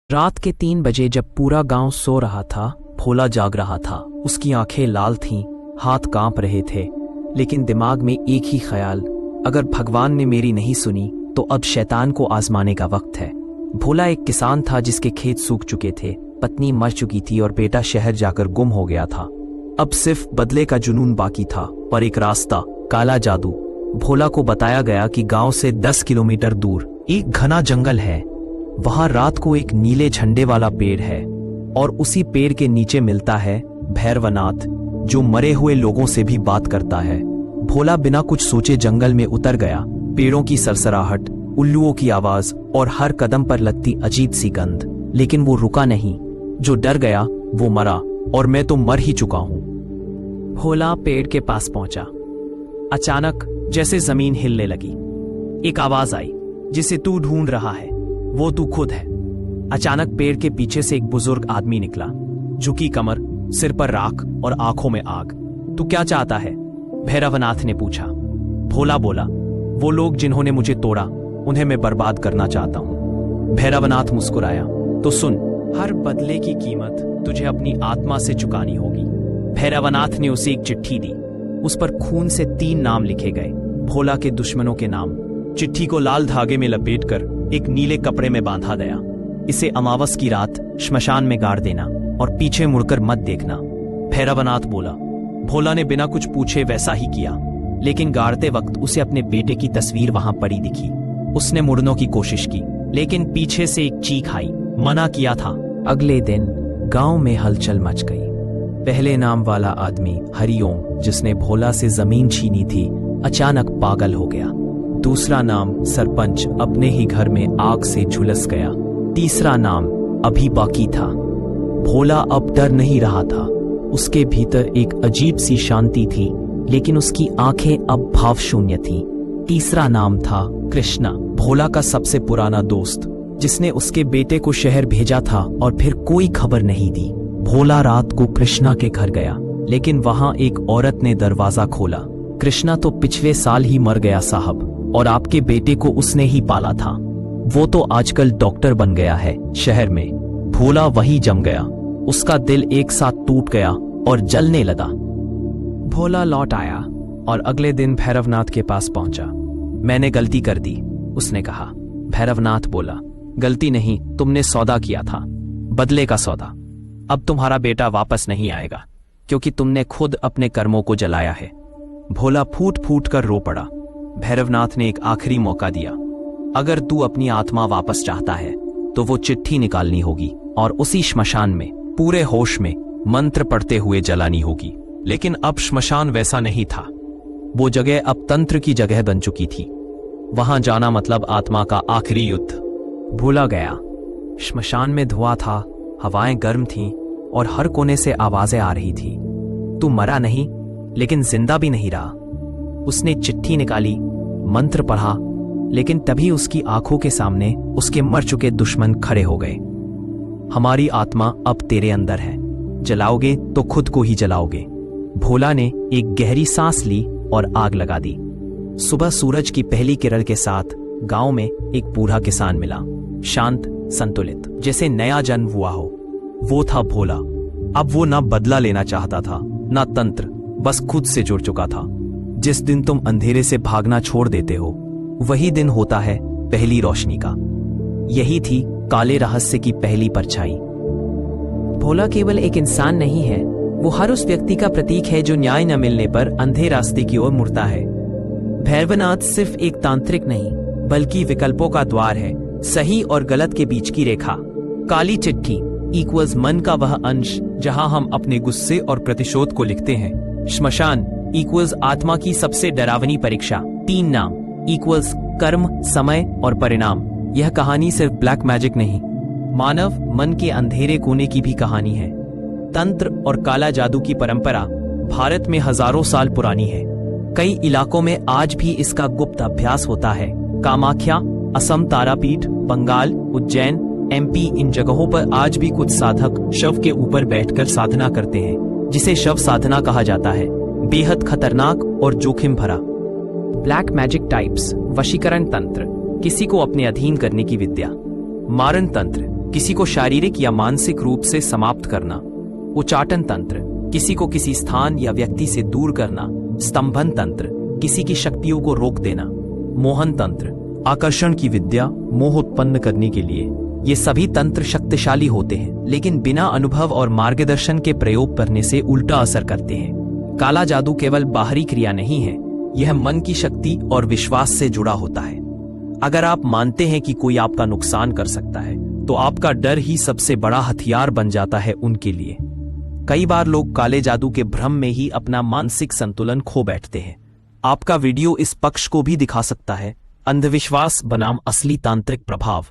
रात के 3 बजे जब पूरा गांव सो रहा था, भोला जाग रहा था। उसकी आंखें लाल थीं, हाथ कांप रहे थे, लेकिन दिमाग में एक ही ख्याल, अगर भगवान ने मेरी नहीं सुनी तो अब शैतान को आजमाने का वक्त है। भोला एक किसान था जिसके खेत सूख चुके थे, पत्नी मर चुकी थी और बेटा शहर जाकर गुम हो गया था। अब सिर्फ बदले का जुनून बाकी था, पर एक रास्ता, काला जादू। भोला को बताया गया कि गांव से 10 किलोमीटर दूर एक घना जंगल है। वहां रात को एक नीले झंडे वाला पेड़ है और उसी पेड़ के नीचे मिलता है भैरवनाथ, जो मरे हुए लोगों से भी बात करता है। भोला बिना कुछ सोचे जंगल में उतर गया। पेड़ों की सरसराहट, उल्लुओं की आवाज और हर कदम पर लगती अजीब सी गंध। लेकिन वो रुका नहीं। जो डर गया वो मरा, और मैं तो मर ही चुका हूं। भोला पेड़ के पास पहुंचा। अचानक जैसे जमीन हिलने लगी। एक आवाज आई, जिसे तू ढूंढ रहा है वो तू खुद है। अचानक पेड़ के पीछे से एक बुजुर्ग आदमी निकला, झुकी कमर, सिर पर राख और आंखों में आग। तू क्या चाहता है? भैरवनाथ ने पूछा। भोला बोला, वो लोग जिन्होंने मुझे तोड़ा उन्हें मैं बर्बाद करना चाहता हूं। भैरवनाथ मुस्कुराया, तो सुन, हर बदले की कीमत तुझे अपनी आत्मा से चुकानी होगी। भैरवनाथ ने उसे एक चिट्ठी दी। उस पर खून से 3 नाम लिखे गए, भोला के दुश्मनों के नाम। चिट्ठी को लाल धागे में लपेटकर एक नीले कपड़े में बांधा गया। इसे अमावस की रात श्मशान में गाड़ देना और पीछे मुड़कर मत देखना। भैरवनाथ बोला। भोला ने बिना कुछ पूछे वैसा ही किया, लेकिन गाड़ते वक्त उसे अपने बेटे की तस्वीर वहां पड़ी दिखी। उसने मुड़ने की कोशिश की, लेकिन पीछे से एक चीख आई, मना किया था। अगले दिन गांव में हलचल मच गई। पहले नाम वाला आदमी हरिओम, जिसने भोला से जमीन छीनी थी, अचानक पागल हो गया। दूसरा नाम सरपंच अपने ही घर में आग से झुलस गया। तीसरा नाम अभी बाकी था। भोला अब डर नहीं रहा था। उसके भीतर एक अजीब सी शांति थी, लेकिन उसकी आंखें अब भावशून्य थीं। तीसरा नाम था कृष्णा, भोला का सबसे पुराना दोस्त, जिसने उसके बेटे को शहर भेजा था और फिर कोई खबर नहीं दी। भोला रात को कृष्णा के घर गया, लेकिन वहां एक औरत ने दरवाजा खोला। कृष्णा तो पिछले साल ही मर गया साहब, और आपके बेटे को उसने ही पाला था। वो तो आजकल डॉक्टर बन गया है शहर में। भोला वही जम गया। उसका दिल एक साथ टूट गया और जलने लगा। भोला लौट आया और अगले दिन भैरवनाथ के पास पहुंचा। मैंने गलती कर दी, उसने कहा। भैरवनाथ बोला, गलती नहीं, तुमने सौदा किया था, बदले का सौदा। अब तुम्हारा बेटा वापस नहीं आएगा, क्योंकि तुमने खुद अपने कर्मों को जलाया है। भोला फूट फूट कर रो पड़ा। भैरवनाथ ने एक आखिरी मौका दिया। अगर तू अपनी आत्मा वापस चाहता है तो वो चिट्ठी निकालनी होगी और उसी श्मशान में पूरे होश में मंत्र पढ़ते हुए जलानी होगी। लेकिन अब श्मशान वैसा नहीं था। वो जगह अब तंत्र की जगह बन चुकी थी। वहां जाना मतलब आत्मा का आखिरी युद्ध। भोला गया। श्मशान में धुआं था, हवाएं गर्म थीं और हर कोने से आवाजें आ रही थी। तू मरा नहीं, लेकिन जिंदा भी नहीं रहा। उसने चिट्ठी निकाली, मंत्र पढ़ा, लेकिन तभी उसकी आंखों के सामने उसके मर चुके दुश्मन खड़े हो गए। हमारी आत्मा अब तेरे अंदर है, जलाओगे तो खुद को ही जलाओगे। भोला ने एक गहरी सांस ली और आग लगा दी। सुबह सूरज की पहली किरण के साथ गांव में एक बूढ़ा किसान मिला, शांत, संतुलित, जैसे नया जन्म हुआ हो। वो था भोला। अब वो ना बदला लेना चाहता था, ना तंत्र, बस खुद से जुड़ चुका था। जिस दिन तुम अंधेरे से भागना छोड़ देते हो, वही दिन होता है पहली रोशनी का। यही थी काले रहस्य की पहली परछाई। भोला केवल एक इंसान नहीं है, वो हर उस व्यक्ति का प्रतीक है जो न्याय न मिलने पर अंधे रास्ते की ओर मुड़ता है। भैरवनाथ सिर्फ एक तांत्रिक नहीं, बल्कि विकल्पों का द्वार है, सही और गलत के बीच की रेखा। काली चिट्ठी इक्वल्स मन का वह अंश जहां हम अपने गुस्से और प्रतिशोध को लिखते हैं। श्मशान इक्वल्स आत्मा की सबसे डरावनी परीक्षा। 3 नाम इक्वल्स कर्म, समय और परिणाम। यह कहानी सिर्फ ब्लैक मैजिक नहीं, मानव मन के अंधेरे कोने की भी कहानी है। तंत्र और काला जादू की परंपरा भारत में हजारों साल पुरानी है। कई इलाकों में आज भी इसका गुप्त अभ्यास होता है। कामाख्या, असम, तारापीठ, बंगाल, उज्जैन, MP, इन जगहों पर आज भी कुछ साधक शव के ऊपर बैठकर साधना करते हैं, जिसे शव साधना कहा जाता है। बेहद खतरनाक और जोखिम भरा। ब्लैक मैजिक टाइप्स, वशीकरण तंत्र, किसी को अपने अधीन करने की विद्या। मारण तंत्र, किसी को शारीरिक या मानसिक रूप से समाप्त करना। उच्चाटन तंत्र, किसी को किसी स्थान या व्यक्ति से दूर करना। स्तंभन तंत्र, किसी की शक्तियों को रोक देना। मोहन तंत्र, आकर्षण की विद्या, मोह उत्पन्न करने के लिए। ये सभी तंत्र शक्तिशाली होते हैं, लेकिन बिना अनुभव और मार्गदर्शन के प्रयोग करने से उल्टा असर करते हैं। काला जादू केवल बाहरी क्रिया नहीं है, यह मन की शक्ति और विश्वास से जुड़ा होता है। अगर आप मानते हैं कि कोई आपका नुकसान कर सकता है, तो आपका डर ही सबसे बड़ा हथियार बन जाता है उनके लिए। कई बार लोग काले जादू के भ्रम में ही अपना मानसिक संतुलन खो बैठते हैं। आपका वीडियो इस पक्ष को भी दिखा सकता है। अंधविश्वास बनाम असली तांत्रिक प्रभाव।